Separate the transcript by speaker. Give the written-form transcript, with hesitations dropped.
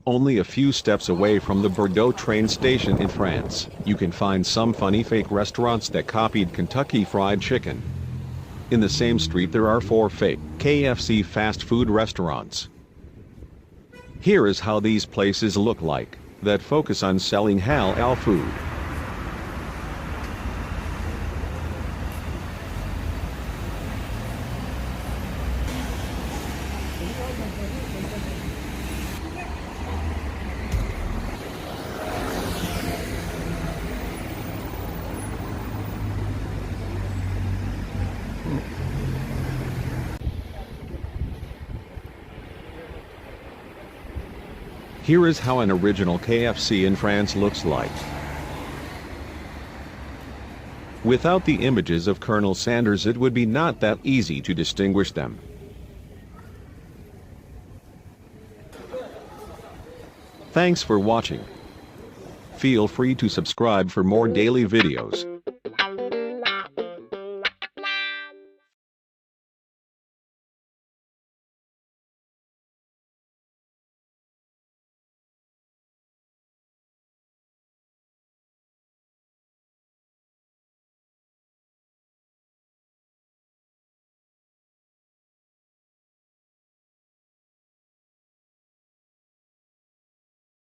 Speaker 1: Only a few steps away from the Bordeaux train station in France, you can find some funny fake restaurants that copied Kentucky Fried Chicken. In the same street there are 4 fake KFC fast food restaurants. Here is how these places look like, that focus on selling halal food. Here is how an original KFC in France looks like. Without the images of Colonel Sanders, it would be not that easy to distinguish them. Thanks for watching. Feel free to subscribe for more daily videos.